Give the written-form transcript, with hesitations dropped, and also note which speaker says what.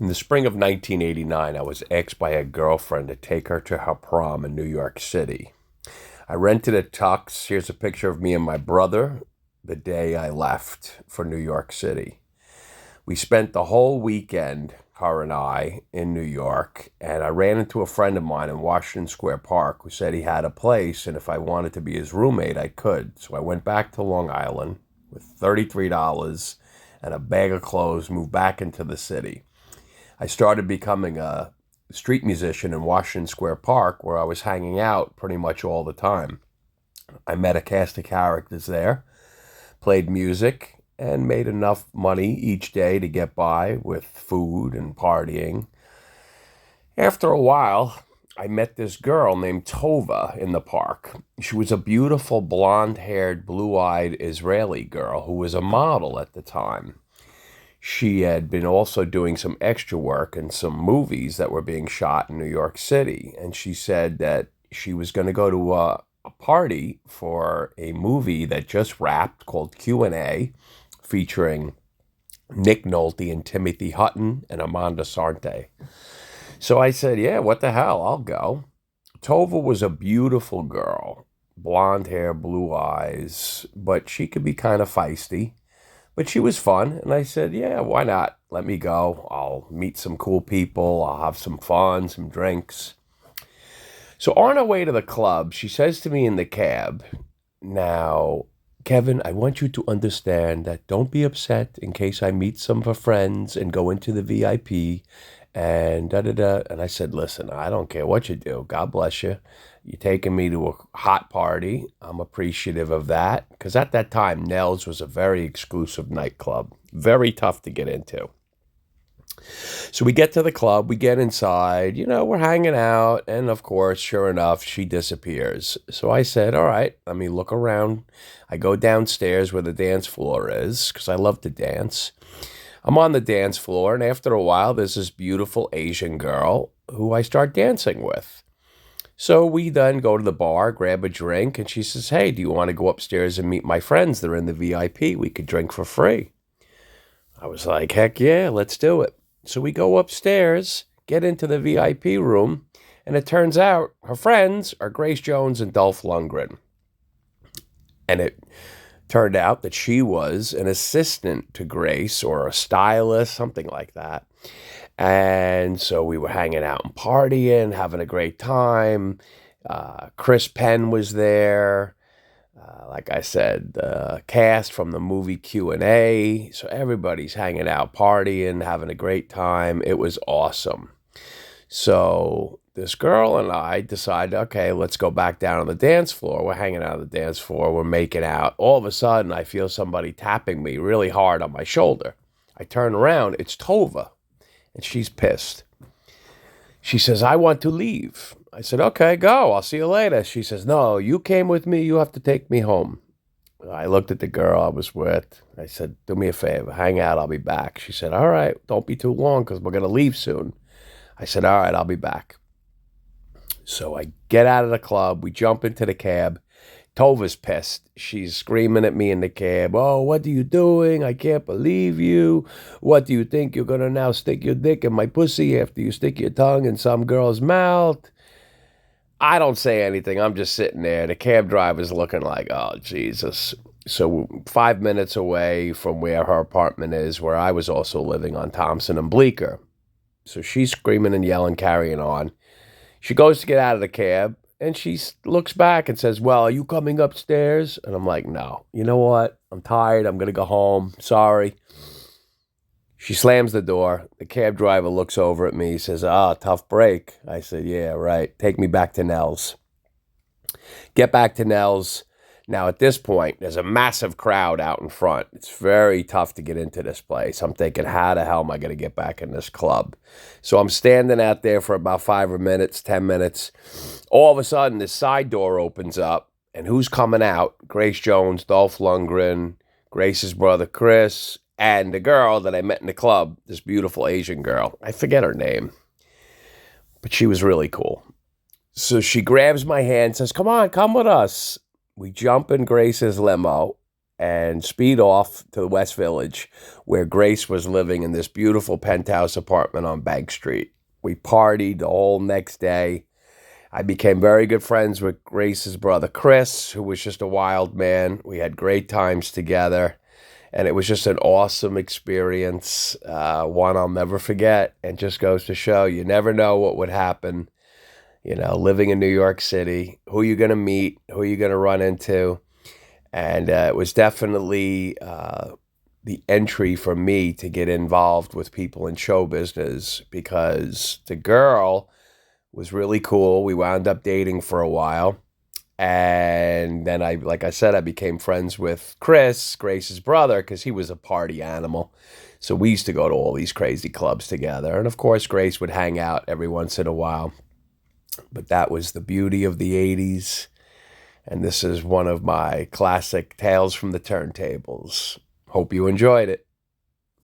Speaker 1: In the spring of 1989, I was asked by a girlfriend to take her to her prom in New York City. I rented a tux. Here's a picture of me and my brother the day I left for New York City. We spent the whole weekend, her and I, in New York, and I ran into a friend of mine in Washington Square Park who said he had a place, and if I wanted to be his roommate, I could. So I went back to Long Island with $33 and a bag of clothes, moved back into the city. I started becoming a street musician in Washington Square Park, where I was hanging out pretty much all the time. I met a cast of characters there, played music, and made enough money each day to get by with food and partying. After a while, I met this girl named Tova in the park. She was a beautiful blonde haired, blue eyed Israeli girl who was a model at the time. She had been also doing some extra work in some movies that were being shot in New York City. And she said that she was going to go to a party for a movie that just wrapped called Q&A, featuring Nick Nolte and Timothy Hutton and Amanda Sarte. So I said, yeah, what the hell, I'll go. Tova was a beautiful girl, blonde hair, blue eyes, but she could be kind of feisty. But she was fun, and I said, yeah, why not? Let me go. I'll meet some cool people. I'll have some fun, some drinks. So on our way to the club, she says to me in the cab, now, Kevin, I want you to understand that don't be upset in case I meet some of her friends and go into the VIP and da-da-da. And I said, listen, I don't care what you do. God bless you. You're taking me to a hot party. I'm appreciative of that. Because at that time, Nell's was a very exclusive nightclub. Very tough to get into. So we get to the club, we get inside, we're hanging out. And of course, sure enough, she disappears. So I said, all right, let me look around. I go downstairs where the dance floor is because I love to dance. I'm on the dance floor. And after a while, there's this beautiful Asian girl who I start dancing with. So we then go to the bar, grab a drink, and she says, hey, do you want to go upstairs and meet my friends? They're in the VIP. We could drink for free. I was like, heck yeah, let's do it. So we go upstairs, get into the VIP room, and it turns out her friends are Grace Jones and Dolph Lundgren. And it turned out that she was an assistant to Grace or a stylist, something like that. And so we were hanging out and partying, having a great time. Chris Penn was there. Like I said, the cast from the movie Q&A. So everybody's hanging out, partying, having a great time. It was awesome. So this girl and I decided, okay, let's go back down on the dance floor. We're hanging out on the dance floor. We're making out. All of a sudden, I feel somebody tapping me really hard on my shoulder. I turn around. It's Tova. And she's pissed. She says, I want to leave. I said, okay, go. I'll see you later. She says, no, you came with me. You have to take me home. I looked at the girl I was with. I said, do me a favor. Hang out. I'll be back. She said, all right. Don't be too long because we're going to leave soon. I said, all right, I'll be back. So I get out of the club. We jump into the cab. Tova's pissed. She's screaming at me in the cab. Oh, what are you doing? I can't believe you. What do you think? You're going to now stick your dick in my pussy after you stick your tongue in some girl's mouth? I don't say anything. I'm just sitting there. The cab driver's looking like, oh, Jesus. So 5 minutes away from where her apartment is, where I was also living on Thompson and Bleecker. So she's screaming and yelling, carrying on. She goes to get out of the cab. And she looks back and says, well, are you coming upstairs? And I'm like, no. You know what? I'm tired. I'm going to go home. Sorry. She slams the door. The cab driver looks over at me. He says, tough break. I said, yeah, right. Take me back to Nell's. Get back to Nell's. Now, at this point, there's a massive crowd out in front. It's very tough to get into this place. I'm thinking, how the hell am I going to get back in this club? So I'm standing out there for about 5 minutes, 10 minutes. All of a sudden, this side door opens up. And who's coming out? Grace Jones, Dolph Lundgren, Grace's brother Chris, and the girl that I met in the club, this beautiful Asian girl. I forget her name, but she was really cool. So she grabs my hand and says, come on, come with us. We jump in Grace's limo, and speed off to the West Village, where Grace was living in this beautiful penthouse apartment on Bank Street. We partied the whole next day. I became very good friends with Grace's brother, Chris, who was just a wild man. We had great times together, and it was just an awesome experience, one I'll never forget, and just goes to show you never know what would happen, living in New York City, who you're going to meet, who you're going to run into. And it was definitely the entry for me to get involved with people in show business, because the girl was really cool. We wound up dating for a while. And then like I said, I became friends with Chris, Grace's brother, because he was a party animal. So we used to go to all these crazy clubs together. And of course, Grace would hang out every once in a while. But that was the beauty of the 80s. And this is one of my classic tales from the turntables. Hope you enjoyed it.